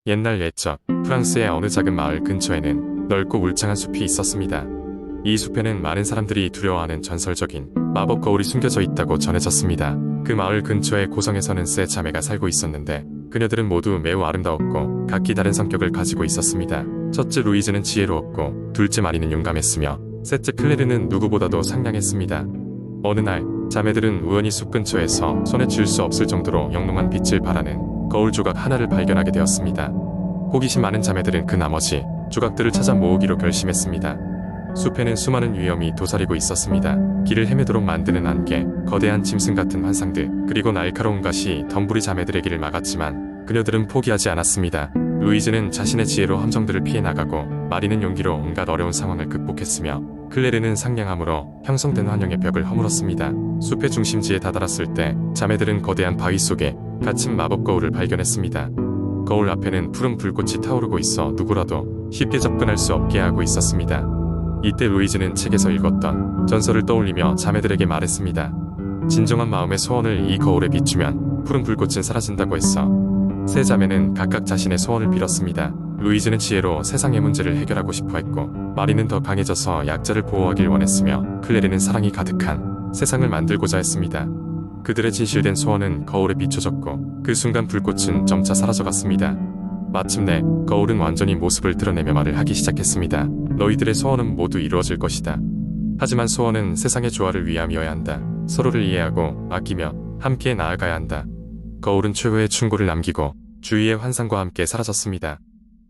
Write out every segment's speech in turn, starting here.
옛날 옛적 프랑스의 어느 작은 마을 근처에는 넓고 울창한 숲이 있었습니다. 이 숲에는 많은 사람들이 두려워하는 전설적인 마법 거울이 숨겨져 있다고 전해졌습니다. 그 마을 근처의 고성에서는 세 자매가 살고 있었는데 그녀들은 모두 매우 아름다웠고 각기 다른 성격을 가지고 있었습니다. 첫째 루이즈는 지혜로웠고 둘째 마리는 용감했으며 셋째 클레르는 누구보다도 상냥했습니다. 어느 날 자매들은 우연히 숲 근처에서 손에 쥘 수 없을 정도로 영롱한 빛을 발하는 거울 조각 하나를 발견하게 되었습니다. 호기심 많은 자매들은 그 나머지 조각들을 찾아 모으기로 결심했습니다. 숲에는 수많은 위험이 도사리고 있었습니다. 길을 헤매도록 만드는 안개, 거대한 짐승 같은 환상들, 그리고 날카로운 가시 덤부리 자매들의 길을 막았지만 그녀들은 포기하지 않았습니다. 루이즈는 자신의 지혜로 함정들을 피해 나가고 마리는 용기로 온갖 어려운 상황을 극복했으며 클레르는 상냥함으로 형성된 환영의 벽을 허물었습니다. 숲의 중심지에 다다랐을 때 자매들은 거대한 바위 속에 갇힌 마법 거울을 발견했습니다. 거울 앞에는 푸른 불꽃이 타오르고 있어 누구라도 쉽게 접근할 수 없게 하고 있었습니다. 이때 루이즈는 책에서 읽었던 전설을 떠올리며 자매들에게 말했습니다. 진정한 마음의 소원을 이 거울에 비추면 푸른 불꽃은 사라진다고 했어. 세 자매는 각각 자신의 소원을 빌었습니다. 루이즈는 지혜로 세상의 문제를 해결하고 싶어 했고 마리는 더 강해져서 약자를 보호하길 원했으며 클레르는 사랑이 가득한 세상을 만들고자 했습니다. 그들의 진실된 소원은 거울에 비춰졌고 그 순간 불꽃은 점차 사라져갔습니다. 마침내 거울은 완전히 모습을 드러내며 말을 하기 시작했습니다. 너희들의 소원은 모두 이루어질 것이다. 하지만 소원은 세상의 조화를 위함이어야 한다. 서로를 이해하고 아끼며 함께 나아가야 한다. 거울은 최후의 충고를 남기고 주위의 환상과 함께 사라졌습니다.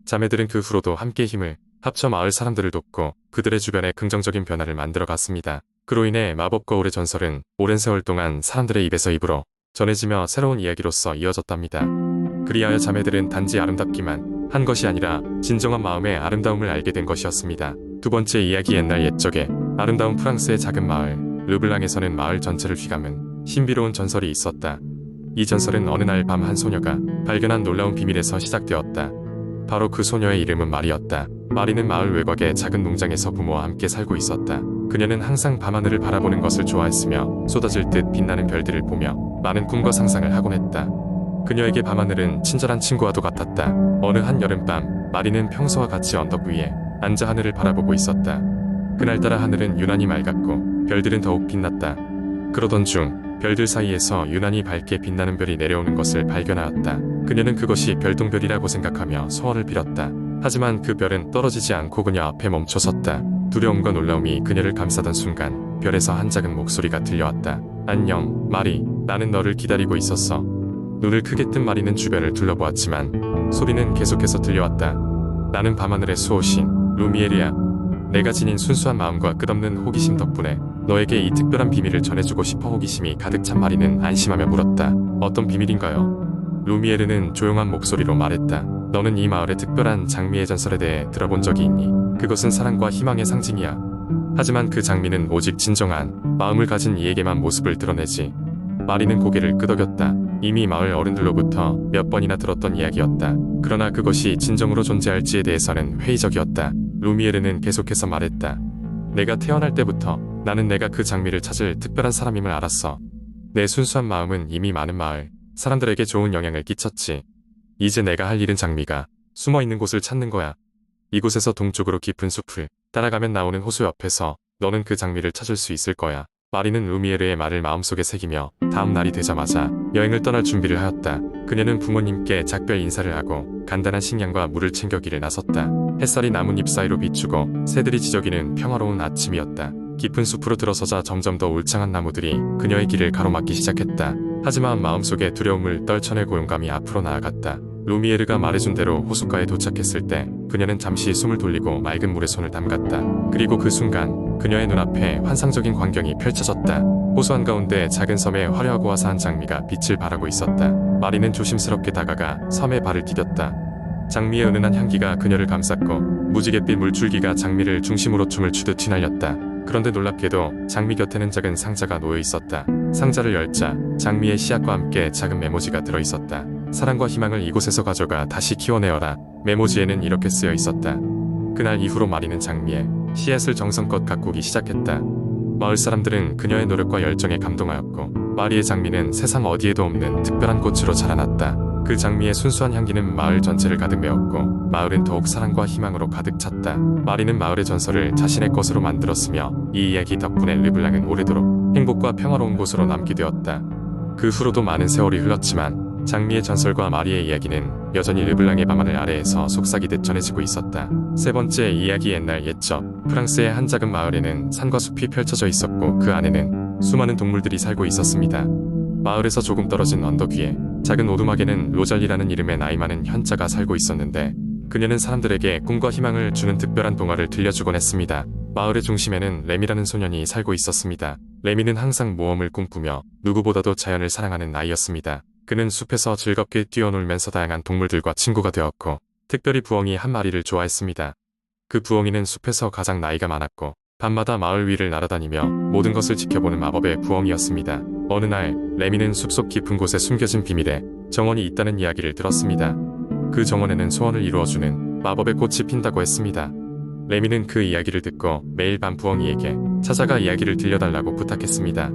자매들은 그 후로도 함께 힘을 합쳐 마을 사람들을 돕고 그들의 주변에 긍정적인 변화를 만들어 갔습니다. 그로 인해 마법 거울의 전설은 오랜 세월 동안 사람들의 입에서 입으로 전해지며 새로운 이야기로서 이어졌답니다. 그리하여 자매들은 단지 아름답기만 한 것이 아니라 진정한 마음의 아름다움을 알게 된 것이었습니다. 두 번째 이야기. 옛날 옛적에 아름다운 프랑스의 작은 마을 르블랑에서는 마을 전체를 휘감은 신비로운 전설이 있었다. 이 전설은 어느 날 밤 한 소녀가 발견한 놀라운 비밀에서 시작되었다. 바로 그 소녀의 이름은 마리였다. 마리는 마을 외곽의 작은 농장에서 부모와 함께 살고 있었다. 그녀는 항상 밤하늘을 바라보는 것을 좋아했으며 쏟아질 듯 빛나는 별들을 보며 많은 꿈과 상상을 하곤 했다. 그녀에게 밤하늘은 친절한 친구와도 같았다. 어느 한 여름밤 마리는 평소와 같이 언덕 위에 앉아 하늘을 바라보고 있었다. 그날따라 하늘은 유난히 맑았고 별들은 더욱 빛났다. 그러던 중 별들 사이에서 유난히 밝게 빛나는 별이 내려오는 것을 발견하였다. 그녀는 그것이 별똥별이라고 생각하며 소원을 빌었다. 하지만 그 별은 떨어지지 않고 그녀 앞에 멈춰섰다. 두려움과 놀라움이 그녀를 감싸던 순간 별에서 한 작은 목소리가 들려왔다. 안녕, 마리. 나는 너를 기다리고 있었어. 눈을 크게 뜬 마리는 주변을 둘러보았지만 소리는 계속해서 들려왔다. 나는 밤하늘의 수호신 루미엘이야. 내가 지닌 순수한 마음과 끝없는 호기심 덕분에 너에게 이 특별한 비밀을 전해주고 싶어. 호기심이 가득 찬 마리는 안심하며 물었다. 어떤 비밀인가요? 루미에르는 조용한 목소리로 말했다. 너는 이 마을의 특별한 장미의 전설에 대해 들어본 적이 있니? 그것은 사랑과 희망의 상징이야. 하지만 그 장미는 오직 진정한 마음을 가진 이에게만 모습을 드러내지. 마리는 고개를 끄덕였다. 이미 마을 어른들로부터 몇 번이나 들었던 이야기였다. 그러나 그것이 진정으로 존재할지에 대해서는 회의적이었다. 루미에르는 계속해서 말했다. 내가 태어날 때부터 나는 내가 그 장미를 찾을 특별한 사람임을 알았어. 내 순수한 마음은 이미 많은 마을 사람들에게 좋은 영향을 끼쳤지. 이제 내가 할 일은 장미가 숨어있는 곳을 찾는 거야. 이곳에서 동쪽으로 깊은 숲을 따라가면 나오는 호수 옆에서 너는 그 장미를 찾을 수 있을 거야. 마리는 루미에르의 말을 마음속에 새기며 다음 날이 되자마자 여행을 떠날 준비를 하였다. 그녀는 부모님께 작별 인사를 하고 간단한 식량과 물을 챙겨 길을 나섰다. 햇살이 나뭇잎 사이로 비추고 새들이 지저귀는 평화로운 아침이었다. 깊은 숲으로 들어서자 점점 더 울창한 나무들이 그녀의 길을 가로막기 시작했다. 하지만 마음속에 두려움을 떨쳐내고 용감히 앞으로 나아갔다. 루미에르가 말해준 대로 호숫가에 도착했을 때 그녀는 잠시 숨을 돌리고 맑은 물에 손을 담갔다. 그리고 그 순간 그녀의 눈앞에 환상적인 광경이 펼쳐졌다. 호수 한가운데 작은 섬에 화려하고 화사한 장미가 빛을 발하고 있었다. 마리는 조심스럽게 다가가 섬에 발을 디뎠다. 장미의 은은한 향기가 그녀를 감쌌고 무지갯빛 물줄기가 장미를 중심으로 춤을 추듯 휘날렸다. 그런데 놀랍게도 장미 곁에는 작은 상자가 놓여 있었다. 상자를 열자 장미의 씨앗과 함께 작은 메모지가 들어있었다. 사랑과 희망을 이곳에서 가져가 다시 키워내어라. 메모지에는 이렇게 쓰여 있었다. 그날 이후로 마리는 장미에 씨앗을 정성껏 가꾸기 시작했다. 마을 사람들은 그녀의 노력과 열정에 감동하였고 마리의 장미는 세상 어디에도 없는 특별한 꽃으로 자라났다. 그 장미의 순수한 향기는 마을 전체를 가득 메웠고 마을은 더욱 사랑과 희망으로 가득 찼다. 마리는 마을의 전설을 자신의 것으로 만들었으며 이 이야기 덕분에 르블랑은 오래도록 행복과 평화로운 곳으로 남게 되었다. 그 후로도 많은 세월이 흘렀지만 장미의 전설과 마리의 이야기는 여전히 르블랑의 밤하늘 아래에서 속삭이듯 전해지고 있었다. 세 번째 이야기. 옛날 옛적 프랑스의 한 작은 마을에는 산과 숲이 펼쳐져 있었고 그 안에는 수많은 동물들이 살고 있었습니다. 마을에서 조금 떨어진 언덕 위에 작은 오두막에는 로잘리라는 이름의 나이 많은 현자가 살고 있었는데 그녀는 사람들에게 꿈과 희망을 주는 특별한 동화를 들려주곤 했습니다. 마을의 중심에는 레미라는 소년이 살고 있었습니다. 레미는 항상 모험을 꿈꾸며 누구보다도 자연을 사랑하는 아이였습니다. 그는 숲에서 즐겁게 뛰어놀면서 다양한 동물들과 친구가 되었고 특별히 부엉이 한 마리를 좋아했습니다. 그 부엉이는 숲에서 가장 나이가 많았고 밤마다 마을 위를 날아다니며 모든 것을 지켜보는 마법의 부엉이였습니다. 어느 날 레미는 숲속 깊은 곳에 숨겨진 비밀의 정원이 있다는 이야기를 들었습니다. 그 정원에는 소원을 이루어주는 마법의 꽃이 핀다고 했습니다. 레미는 그 이야기를 듣고 매일 밤 부엉이에게 찾아가 이야기를 들려달라고 부탁했습니다.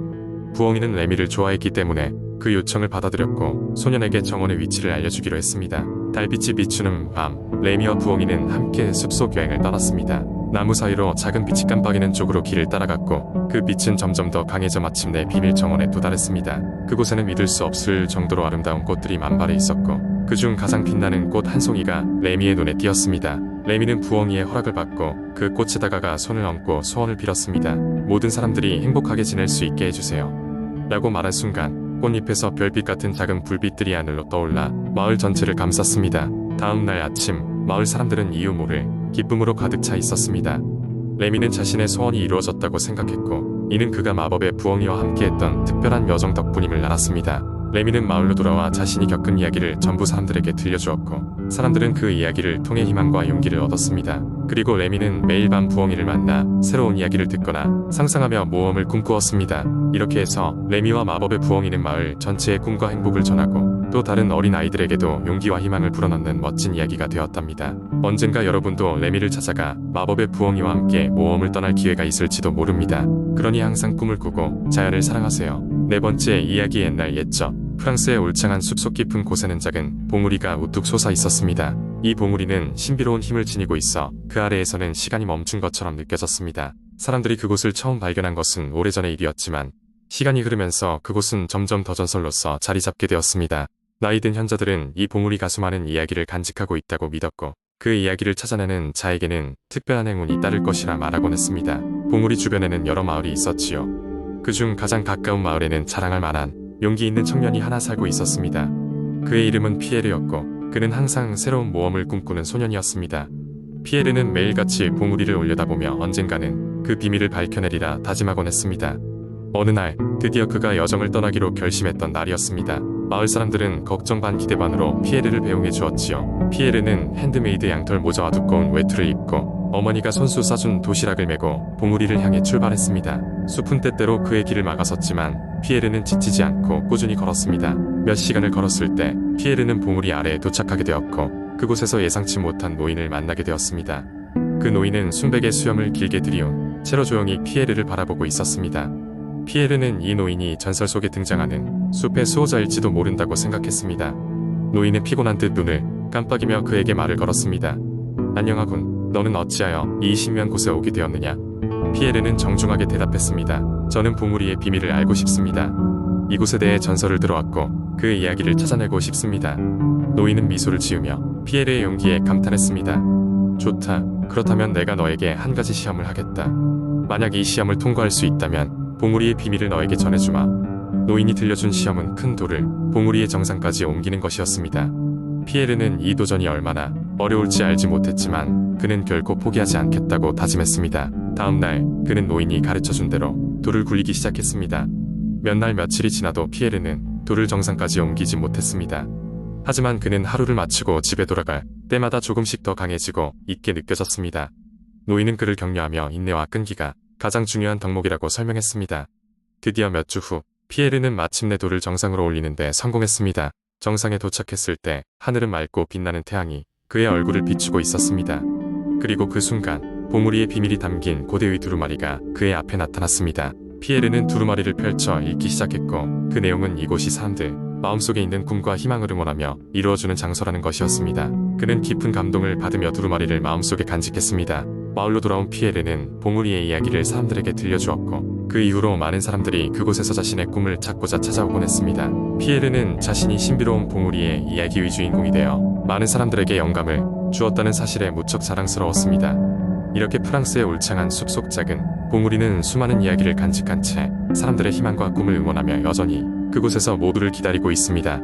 부엉이는 레미를 좋아했기 때문에 그 요청을 받아들였고 소년에게 정원의 위치를 알려주기로 했습니다. 달빛이 비추는 밤 레미와 부엉이는 함께 숲속 여행을 떠났습니다. 나무 사이로 작은 빛이 깜빡이는 쪽으로 길을 따라갔고 그 빛은 점점 더 강해져 마침내 비밀 정원에 도달했습니다. 그곳에는 믿을 수 없을 정도로 아름다운 꽃들이 만발해 있었고 그중 가장 빛나는 꽃 한 송이가 레미의 눈에 띄었습니다. 레미는 부엉이의 허락을 받고 그 꽃에 다가가 손을 얹고 소원을 빌었습니다. 모든 사람들이 행복하게 지낼 수 있게 해주세요 라고 말한 순간 꽃잎에서 별빛 같은 작은 불빛들이 하늘로 떠올라 마을 전체를 감쌌습니다. 다음 날 아침 마을 사람들은 이유 모를 기쁨으로 가득 차 있었습니다. 레미는 자신의 소원이 이루어졌다고 생각했고 이는 그가 마법의 부엉이와 함께했던 특별한 여정 덕분임을 알았습니다. 레미는 마을로 돌아와 자신이 겪은 이야기를 전부 사람들에게 들려주었고 사람들은 그 이야기를 통해 희망과 용기를 얻었습니다. 그리고 레미는 매일 밤 부엉이를 만나 새로운 이야기를 듣거나 상상하며 모험을 꿈꾸었습니다. 이렇게 해서 레미와 마법의 부엉이는 마을 전체의 꿈과 행복을 전하고 또 다른 어린 아이들에게도 용기와 희망을 불어넣는 멋진 이야기가 되었답니다. 언젠가 여러분도 레미를 찾아가 마법의 부엉이와 함께 모험을 떠날 기회가 있을지도 모릅니다. 그러니 항상 꿈을 꾸고 자연을 사랑하세요. 네 번째 이야기. 옛날 옛적 프랑스의 울창한 숲속 깊은 곳에는 작은 봉우리가 우뚝 솟아 있었습니다. 이 봉우리는 신비로운 힘을 지니고 있어 그 아래에서는 시간이 멈춘 것처럼 느껴졌습니다. 사람들이 그곳을 처음 발견한 것은 오래전의 일이었지만 시간이 흐르면서 그곳은 점점 더 전설로서 자리 잡게 되었습니다. 나이든 현자들은 이 봉우리가 수많은 이야기를 간직하고 있다고 믿었고 그 이야기를 찾아내는 자에게는 특별한 행운이 따를 것이라 말하곤 했습니다. 봉우리 주변에는 여러 마을이 있었지요. 그중 가장 가까운 마을에는 자랑할 만한 용기 있는 청년이 하나 살고 있었습니다. 그의 이름은 피에르였고 그는 항상 새로운 모험을 꿈꾸는 소년이었습니다. 피에르는 매일같이 봉우리를 올려다보며 언젠가는 그 비밀을 밝혀내리라 다짐하곤 했습니다. 어느 날 드디어 그가 여정을 떠나기로 결심했던 날이었습니다. 마을 사람들은 걱정 반 기대 반으로 피에르를 배웅해 주었지요. 피에르는 핸드메이드 양털 모자와 두꺼운 외투를 입고 어머니가 손수 싸준 도시락을 메고 봉우리를 향해 출발했습니다. 숲은 때때로 그의 길을 막아섰지만 피에르는 지치지 않고 꾸준히 걸었습니다. 몇 시간을 걸었을 때 피에르는 봉우리 아래에 도착하게 되었고 그곳에서 예상치 못한 노인을 만나게 되었습니다. 그 노인은 순백의 수염을 길게 들이운 채로 조용히 피에르를 바라보고 있었습니다. 피에르는 이 노인이 전설 속에 등장하는 숲의 수호자일지도 모른다고 생각했습니다. 노인은 피곤한 듯 눈을 깜빡이며 그에게 말을 걸었습니다. 안녕하군. 너는 어찌하여 이 신비한 곳에 오게 되었느냐? 피에르는 정중하게 대답했습니다. 저는 봉우리의 비밀을 알고 싶습니다. 이곳에 대해 전설을 들어왔고 그 이야기를 찾아내고 싶습니다. 노인은 미소를 지으며 피에르의 용기에 감탄했습니다. 좋다. 그렇다면 내가 너에게 한 가지 시험을 하겠다. 만약 이 시험을 통과할 수 있다면 봉우리의 비밀을 너에게 전해주마. 노인이 들려준 시험은 큰 돌을 봉우리의 정상까지 옮기는 것이었습니다. 피에르는 이 도전이 얼마나 어려울지 알지 못했지만 그는 결코 포기하지 않겠다고 다짐했습니다. 다음 날 그는 노인이 가르쳐준 대로 돌을 굴리기 시작했습니다. 몇 날 며칠이 지나도 피에르는 돌을 정상까지 옮기지 못했습니다. 하지만 그는 하루를 마치고 집에 돌아갈 때마다 조금씩 더 강해지고 있게 느껴졌습니다. 노인은 그를 격려하며 인내와 끈기가 가장 중요한 덕목이라고 설명했습니다. 드디어 몇 주 후 피에르는 마침내 돌을 정상으로 올리는데 성공했습니다. 정상에 도착했을 때 하늘은 맑고 빛나는 태양이 그의 얼굴을 비추고 있었습니다. 그리고 그 순간 봉우리의 비밀이 담긴 고대의 두루마리가 그의 앞에 나타났습니다. 피에르는 두루마리를 펼쳐 읽기 시작했고 그 내용은 이곳이 사람들, 마음속에 있는 꿈과 희망을 응원하며 이루어주는 장소라는 것이었습니다. 그는 깊은 감동을 받으며 두루마리를 마음속에 간직했습니다. 마을로 돌아온 피에르는 봉우리의 이야기를 사람들에게 들려주었고 그 이후로 많은 사람들이 그곳에서 자신의 꿈을 찾고자 찾아오곤 했습니다. 피에르는 자신이 신비로운 봉우리의 이야기의 주인공이 되어 많은 사람들에게 영감을 주었다는 사실에 무척 자랑스러웠습니다. 이렇게 프랑스의 울창한 숲속 작은 봉우리는 수많은 이야기를 간직한 채 사람들의 희망과 꿈을 응원하며 여전히 그곳에서 모두를 기다리고 있습니다.